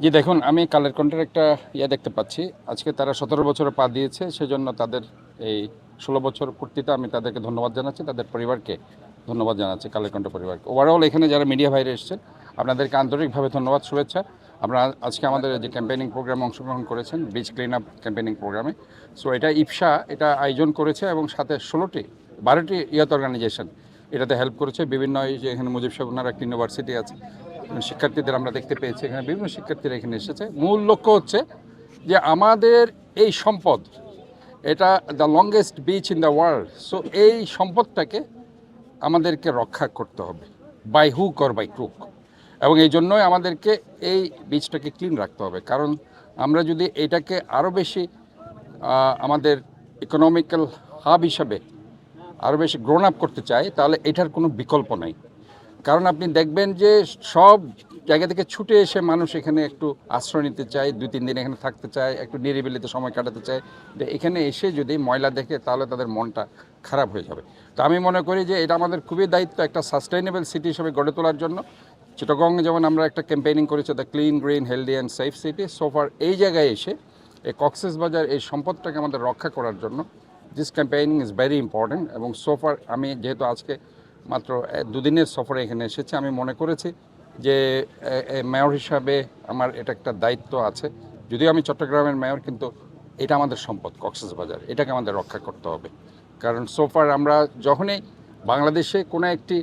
জি দেখুন, আমি কালের কণ্ঠের একটা দেখতে পাচ্ছি। আজকে তারা ১৭ বছরে পা দিয়েছে, সেজন্য তাদের এই ১৬ বছর পূর্তিতে আমি তাদেরকে ধন্যবাদ জানাচ্ছি, তাদের পরিবারকে ধন্যবাদ জানাচ্ছি, কালের কণ্ঠ পরিবারকে। ওভারঅল এখানে যারা মিডিয়া ভাইরে এসেছেন, আপনাদেরকে আন্তরিকভাবে ধন্যবাদ, শুভেচ্ছা। আপনারা আজকে আমাদের যে ক্যাম্পেইনিং প্রোগ্রামে অংশগ্রহণ করেছেন, বিচ ক্লিন আপ ক্যাম্পেইনিং প্রোগ্রামে। সো এটা ইপসা এটা আয়োজন করেছে এবং সাথে 12টি অর্গানাইজেশন এটাতে হেল্প করেছে। বিভিন্ন এই যে এখানে মুজিব সাহেব একটা ইউনিভার্সিটি আছে, শিক্ষার্থীদের আমরা দেখতে পেয়েছি, এখানে বিভিন্ন শিক্ষার্থীরা এখানে এসেছে। মূল লক্ষ্য হচ্ছে যে আমাদের এই সম্পদ, এটা the longest beach in the world. So এই সম্পদটাকে আমাদেরকে রক্ষা করতে হবে, by hook or by crook. এবং এই জন্যই আমাদেরকে এই বিচটাকে ক্লিন রাখতে হবে, কারণ আমরা যদি এটাকে আরও বেশি আমাদের ইকোনমিক্যাল হাব হিসাবে আরও বেশি গ্রোন আপ করতে চাই, তাহলে এটার কোনো বিকল্প নাই। কারণ আপনি দেখবেন যে সব জায়গা থেকে ছুটে এসে মানুষ এখানে একটু আশ্রয় নিতে চায়, 2-3 দিন এখানে থাকতে চায়, একটু নিরিবিলিতে সময় কাটাতে চায়। এখানে এসে যদি ময়লা দেখে তাহলে তাদের মনটা খারাপ হয়ে যাবে। তো আমি মনে করি যে এটা আমাদের খুবই দায়িত্ব একটা সাস্টেইনেবল সিটি হিসেবে গড়ে তোলার জন্য। চিটাগং যেমন আমরা একটা ক্যাম্পেইনিং করেছি, the clean, green, healthy and safe city. সোফার এই জায়গায় এসে এই কক্সবাজার এই সম্পদটাকে আমাদের রক্ষা করার জন্য this campaigning is very important. এবং সোফার আমি যেহেতু আজকে মাত্র 2 দিনের সফরে এখানে এসেছি, আমি মনে করেছি যে মেয়র হিসাবে আমার এটা একটা দায়িত্ব আছে। যদিও আমি চট্টগ্রামের মেয়র, কিন্তু এটা আমাদের সম্পদ কক্সবাজার, এটাকে আমাদের রক্ষা করতে হবে। কারণ সোফার আমরা যখনই বাংলাদেশে কোনো একটি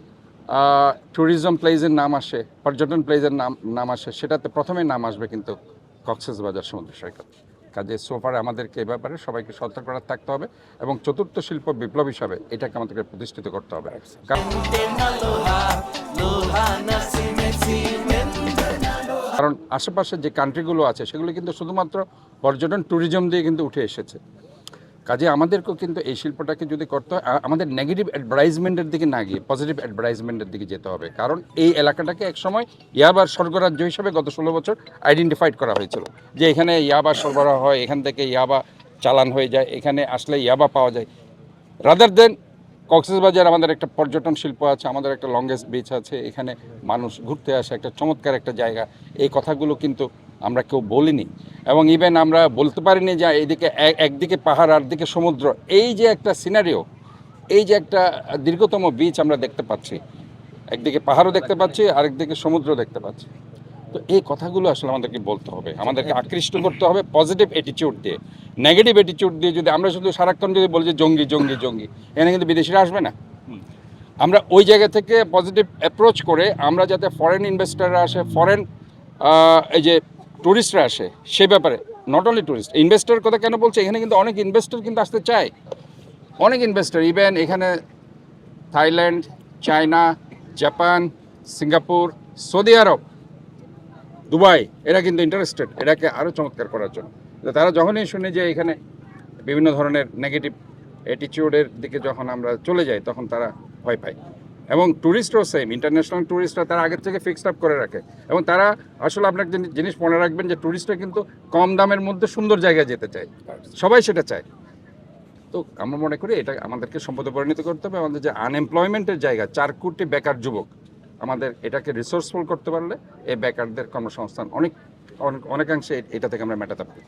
ট্যুরিজম প্লেসের নাম আসে, পর্যটন প্লেসের নাম আসে, সেটাতে প্রথমে নাম আসবে কিন্তু কক্সবাজার সমুদ্র সৈকত। কাজে সোফারে আমাদেরকে এ ব্যাপারে সবাইকে সতর্কতা থাকতে হবে এবং চতুর্থ শিল্প বিপ্লব হিসাবে এটাকে আমাদেরকে প্রতিষ্ঠিত করতে হবে। কারণ আশেপাশে যে কান্ট্রিগুলো আছে সেগুলো কিন্তু শুধুমাত্র পর্যটন ট্যুরিজম দিয়ে কিন্তু উঠে এসেছে। কাজে আমাদেরকেও কিন্তু এই শিল্পটাকে যদি করতে হয়, আমাদের নেগেটিভ অ্যাডভার্টাইজমেন্টের দিকে না গিয়ে পজিটিভ অ্যাডভার্টাইজমেন্টের দিকে যেতে হবে। কারণ এই এলাকাটাকে একসময় ইয়াবার স্বর্গরাজ্য হিসেবে গত 16 বছর আইডেন্টিফাইড করা হয়েছিল, যে এখানে ইয়াবা সরবরাহ হয়, এখান থেকে ইয়াবা চালান হয়ে যায়, এখানে আসলে ইয়াবা পাওয়া যায়। রাদার দেন কক্সবাজার আমাদের একটা পর্যটন শিল্প আছে, আমাদের একটা লংগেস্ট বিচ আছে, এখানে মানুষ ঘুরতে আসে, একটা চমৎকার একটা জায়গা। এই কথাগুলো কিন্তু আমরা কেউ বলিনি, এবং ইভেন আমরা বলতে পারিনি যে এইদিকে একদিকে পাহাড় আর দিকে সমুদ্র, এই যে একটা সিনারিও, এই যে একটা দীর্ঘতম বিচ আমরা দেখতে পাচ্ছি, একদিকে পাহাড়ও দেখতে পাচ্ছি, আরেকদিকে সমুদ্র দেখতে পাচ্ছি। তো এই কথাগুলো আসলে আমাদেরকে বলতে হবে, আমাদেরকে আকৃষ্ট করতে হবে পজিটিভ অ্যাটিটিউড দিয়ে। নেগেটিভ অ্যাটিটিউড দিয়ে যদি আমরা শুধু সারাক্ষণ যদি বলি যে জঙ্গি জঙ্গি জঙ্গি, এখানে কিন্তু বিদেশিরা আসবে না। আমরা ওই জায়গা থেকে পজিটিভ অ্যাপ্রোচ করে আমরা যাতে ফরেন ইনভেস্টাররা আসে, ফরেন এই যে ট্যুরিস্টরা আসে, সে ব্যাপারে নট অনলি ট্যুরিস্ট, ইনভেস্টার কথা কেন বলছে, এখানে কিন্তু অনেক ইনভেস্টর কিন্তু আসতে চায়, অনেক ইনভেস্টর, ইভেন এখানে Thailand, China, Japan, Singapore, Saudi Arab, Dubai, এরা কিন্তু ইন্টারেস্টেড এটাকে আরও চমৎকার করার জন্য। তারা যখনই শুনে যে এখানে বিভিন্ন ধরনের নেগেটিভ অ্যাটিটিউডের দিকে যখন আমরা চলে যাই, তখন তারা ভয় পায়। এবং ট্যুরিস্টও সেম, ইন্টারন্যাশনাল ট্যুরিস্টরা তারা আগের থেকে ফিক্সড আপ করে রাখে, এবং তারা আসলে আপনার জিনিস মনে রাখবেন যে ট্যুরিস্টরা কিন্তু কম দামের মধ্যে সুন্দর জায়গায় যেতে চায়, সবাই সেটা চায়। তো আমরা মনে করি এটা আমাদেরকে সম্পদে পরিণত করতে হবে। আমাদের যে আনএমপ্লয়মেন্টের জায়গা, 4 কোটি বেকার যুবক, আমাদের এটাকে রিসোর্সফুল করতে পারলে এই বেকারদের কর্মসংস্থান অনেকাংশে এটা থেকে আমরা মেটাতে পারি।